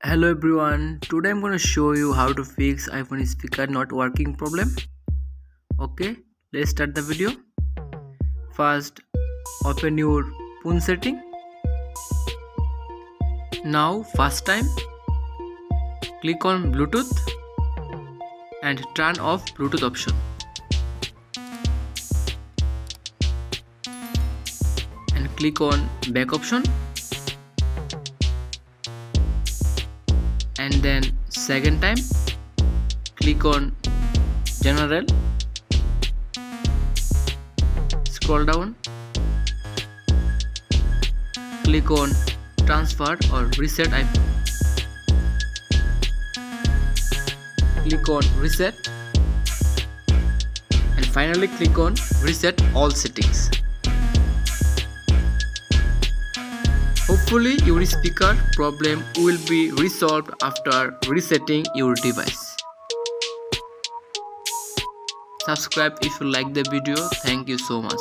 Hello everyone, today I'm going to show you how to fix iPhone speaker not working problem. Okay, let's start the video. First, open your phone setting. Now first time, click on Bluetooth and turn off Bluetooth option. And click on back option. And then second time, click on general, scroll down, click on transfer or reset iPhone, click on reset, and finally click on reset all settings. Hopefully your speaker problem will be resolved after resetting your device. Subscribe if you like the video. Thank you so much.